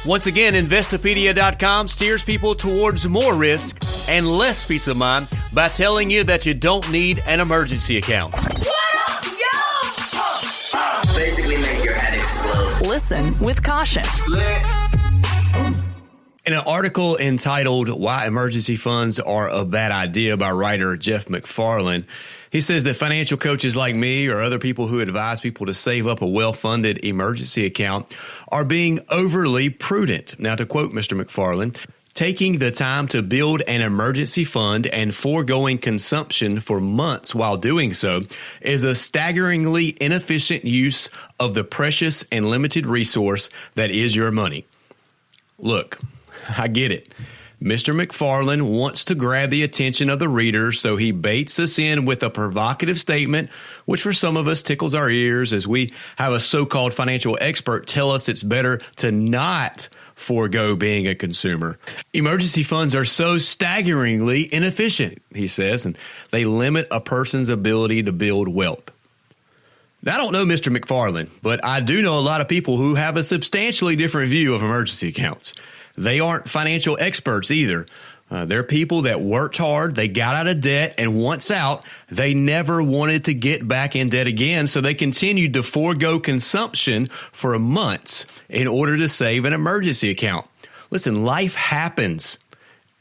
Once again, Investopedia.com steers people towards more risk and less peace of mind by telling you that you don't need an emergency account. What up, yo? Basically make your head explode. Listen with caution. In an article entitled Why Emergency Funds Are a Bad Idea by writer Jeff McFarland, he says that financial coaches like me or other people who advise people to save up a well-funded emergency account are being overly prudent. Now, to quote Mr. McFarland, taking the time to build an emergency fund and foregoing consumption for months while doing so is a staggeringly inefficient use of the precious and limited resource that is your money. Look, I get it. Mr. McFarland wants to grab the attention of the readers, so he baits us in with a provocative statement, which for some of us tickles our ears as we have a so-called financial expert tell us it's better to not forego being a consumer. Emergency funds are so staggeringly inefficient, he says, and they limit a person's ability to build wealth. Now, I don't know Mr. McFarland, but I do know a lot of people who have a substantially different view of emergency accounts. They aren't financial experts either. They're people that worked hard, they got out of debt, and once out, they never wanted to get back in debt again, so they continued to forego consumption for months in order to save an emergency account. Listen, life happens,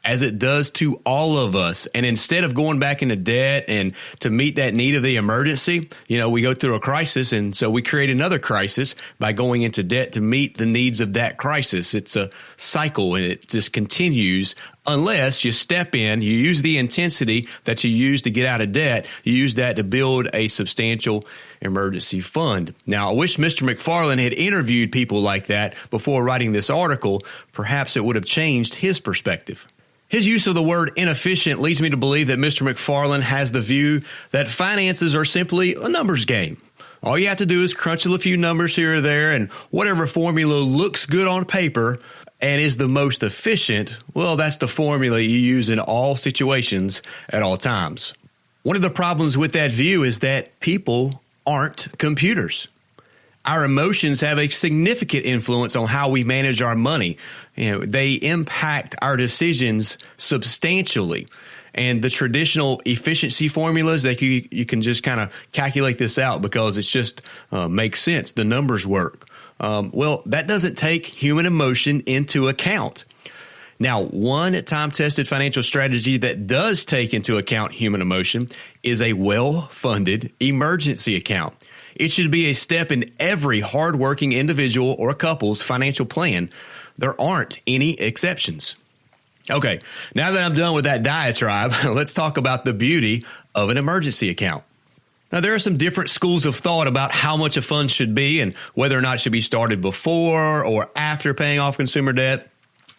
as it does to all of us. And instead of going back into debt and to meet that need of the emergency, we go through a crisis. And so we create another crisis by going into debt to meet the needs of that crisis. It's a cycle and it just continues unless you step in, you use the intensity that you use to get out of debt. You use that to build a substantial emergency fund. Now, I wish Mr. McFarland had interviewed people like that before writing this article. Perhaps it would have changed his perspective. His use of the word inefficient leads me to believe that Mr. McFarland has the view that finances are simply a numbers game. All you have to do is crunch a few numbers here or there, and whatever formula looks good on paper and is the most efficient, well, that's the formula you use in all situations at all times. One of the problems with that view is that people aren't computers. Our emotions have a significant influence on how we manage our money. They impact our decisions substantially. And the traditional efficiency formulas that you can just kind of calculate this out because it's just makes sense. The numbers work. Well, that doesn't take human emotion into account. Now, one time-tested financial strategy that does take into account human emotion is a well-funded emergency account. It should be a step in every hardworking individual or couple's financial plan. There aren't any exceptions. Okay, now that I'm done with that diatribe, let's talk about the beauty of an emergency account. Now, there are some different schools of thought about how much a fund should be and whether or not it should be started before or after paying off consumer debt.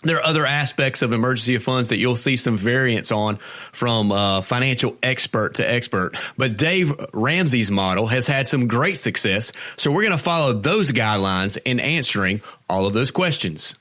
There are other aspects of emergency funds that you'll see some variance on from financial expert to expert. But Dave Ramsey's model has had some great success, so we're going to follow those guidelines in answering all of those questions.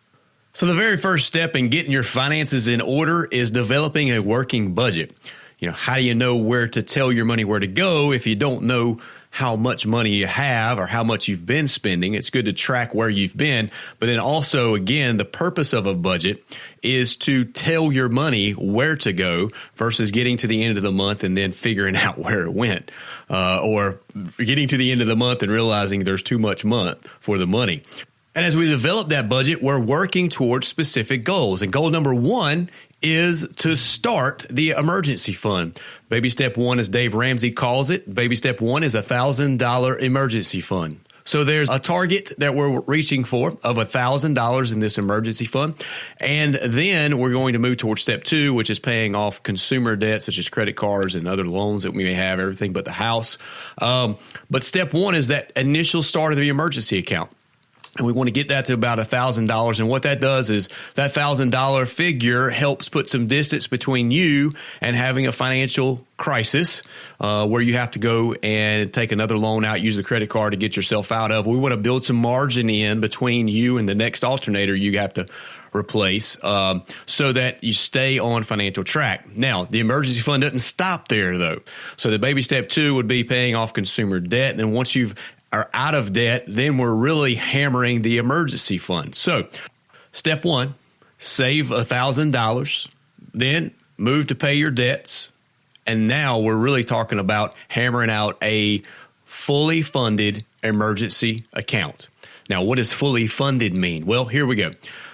So the very first step in getting your finances in order is developing a working budget. How do you know where to tell your money where to go if you don't know how much money you have or how much you've been spending? It's good to track where you've been. But then also, again, the purpose of a budget is to tell your money where to go versus getting to the end of the month and then figuring out where it went, or getting to the end of the month and realizing there's too much month for the money. And as we develop that budget, we're working towards specific goals. And goal number one is to start the emergency fund. Baby step one, as Dave Ramsey calls it, baby step one is $1,000 emergency fund. So there's a target that we're reaching for of $1,000 in this emergency fund. And then we're going to move towards step two, which is paying off consumer debt, such as credit cards and other loans that we may have, everything but the house. But step one is that initial start of the emergency account. And we want to get that to about $1,000. And what that does is that $1,000 figure helps put some distance between you and having a financial crisis where you have to go and take another loan out, use the credit card to get yourself out of. We want to build some margin in between you and the next alternator you have to replace so that you stay on financial track. Now, the emergency fund doesn't stop there, though. So the baby step two would be paying off consumer debt. And then once you've are out of debt, then we're really hammering the emergency fund. So Step one, save $1,000, then move to pay your debts. And now we're really talking about hammering out a fully funded emergency account. Now, what does fully funded mean? Well, here we go.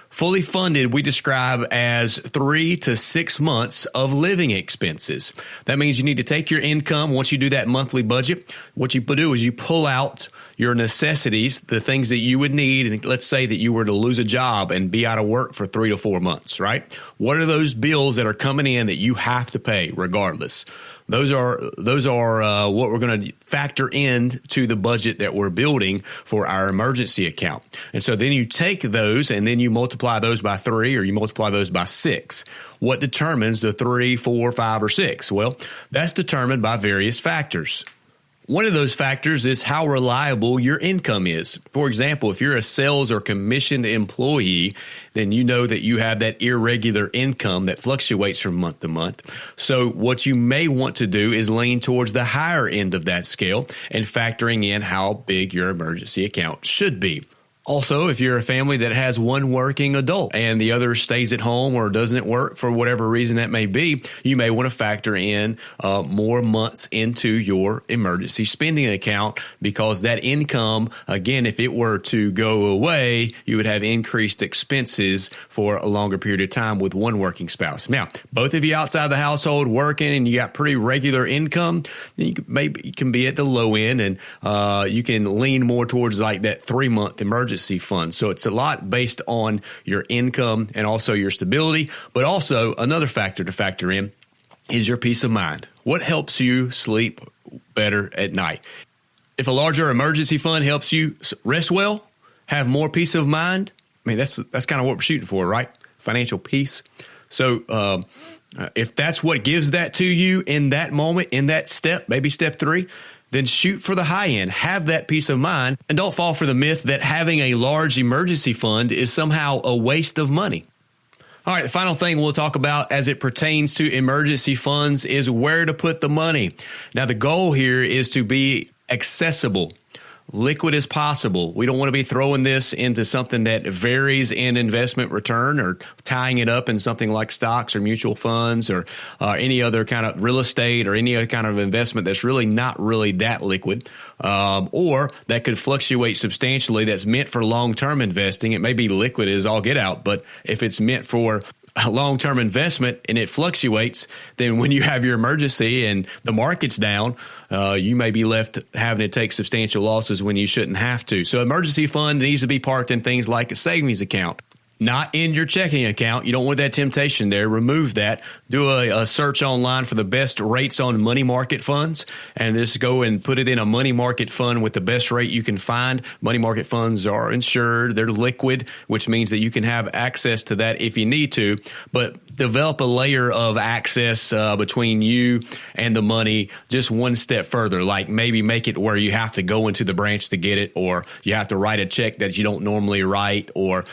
Fully funded, we describe as 3 to 6 months of living expenses. That means you need to take your income. Once you do that monthly budget, what you do is you pull out your necessities, the things that you would need. And let's say that you were to lose a job and be out of work for 3 to 4 months, right? What are those bills that are coming in that you have to pay regardless? Those are what we're going to factor into the budget that we're building for our emergency account. And so then you take those and then you multiply those by 3 or you multiply those by 6. What determines the 3, 4, 5, or 6? Well, that's determined by various factors. One of those factors is how reliable your income is. For example, if you're a sales or commissioned employee, then you know that you have that irregular income that fluctuates from month to month. So what you may want to do is lean towards the higher end of that scale and factoring in how big your emergency account should be. Also, if you're a family that has one working adult and the other stays at home or doesn't work for whatever reason that may be, you may want to factor in more months into your emergency spending account because that income, again, if it were to go away, you would have increased expenses for a longer period of time with one working spouse. Now, both of you outside the household working and you got pretty regular income, then you can be at the low end and you can lean more towards like that 3-month emergency fund. So it's a lot based on your income and also your stability. But also another factor to factor in is your peace of mind. What helps you sleep better at night? If a larger emergency fund helps you rest well, have more peace of mind, I mean, that's kind of what we're shooting for, right? Financial peace. So if that's what gives that to you in that moment, in that step, maybe step 3, then shoot for the high end, have that peace of mind, and don't fall for the myth that having a large emergency fund is somehow a waste of money. All right, the final thing we'll talk about as it pertains to emergency funds is where to put the money. Now, the goal here is to be accessible, liquid as possible. We don't want to be throwing this into something that varies in investment return or tying it up in something like stocks or mutual funds or any other kind of real estate or any other kind of investment that's really not really that liquid or that could fluctuate substantially that's meant for long-term investing. It may be liquid as all get out, but if it's meant for a long-term investment and it fluctuates, then when you have your emergency and the market's down, you may be left having to take substantial losses when you shouldn't have to. So emergency fund needs to be parked in things like a savings account, not in your checking account. You don't want that temptation there. Remove that. Do a search online for the best rates on money market funds and just go and put it in a money market fund with the best rate you can find. Money market funds are insured. They're liquid, which means that you can have access to that if you need to, but develop a layer of access between you and the money just one step further, like maybe make it where you have to go into the branch to get it, or you have to write a check that you don't normally write, or,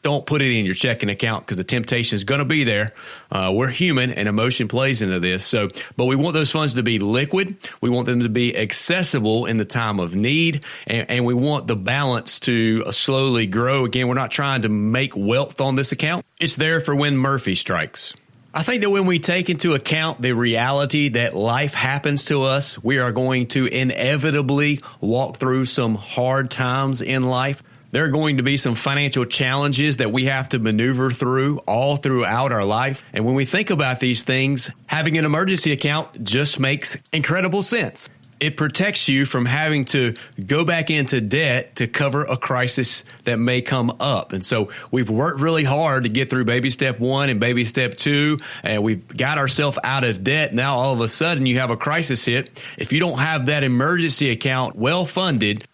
don't put it in your checking account because the temptation is going to be there. We're human and emotion plays into this. But we want those funds to be liquid. We want them to be accessible in the time of need. And we want the balance to slowly grow. Again, we're not trying to make wealth on this account. It's there for when Murphy strikes. I think that when we take into account the reality that life happens to us, we are going to inevitably walk through some hard times in life. There are going to be some financial challenges that we have to maneuver through all throughout our life. And when we think about these things, having an emergency account just makes incredible sense. It protects you from having to go back into debt to cover a crisis that may come up. And so we've worked really hard to get through baby step 1 and baby step 2, and we've got ourselves out of debt. Now, all of a sudden, you have a crisis hit. If you don't have that emergency account well funded,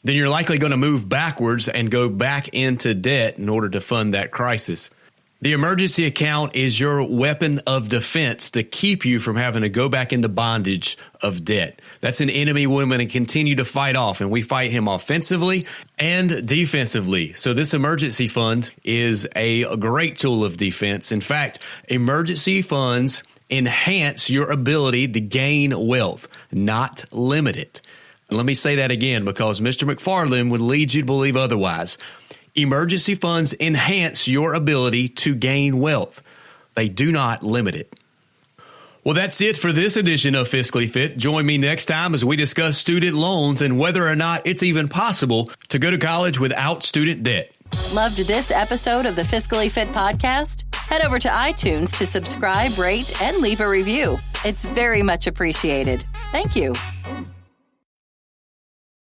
then you're likely going to move backwards and go back into debt in order to fund that crisis. The emergency account is your weapon of defense to keep you from having to go back into bondage of debt. That's an enemy we're going to continue to fight off, and we fight him offensively and defensively. So this emergency fund is a great tool of defense. In fact, emergency funds enhance your ability to gain wealth, not limit it. And let me say that again because Mr. McFarland would lead you to believe otherwise. Emergency funds enhance your ability to gain wealth. They do not limit it. Well, that's it for this edition of Fiscally Fit. Join me next time as we discuss student loans and whether or not it's even possible to go to college without student debt. Loved this episode of the Fiscally Fit podcast? Head over to iTunes to subscribe, rate, and leave a review. It's very much appreciated. Thank you.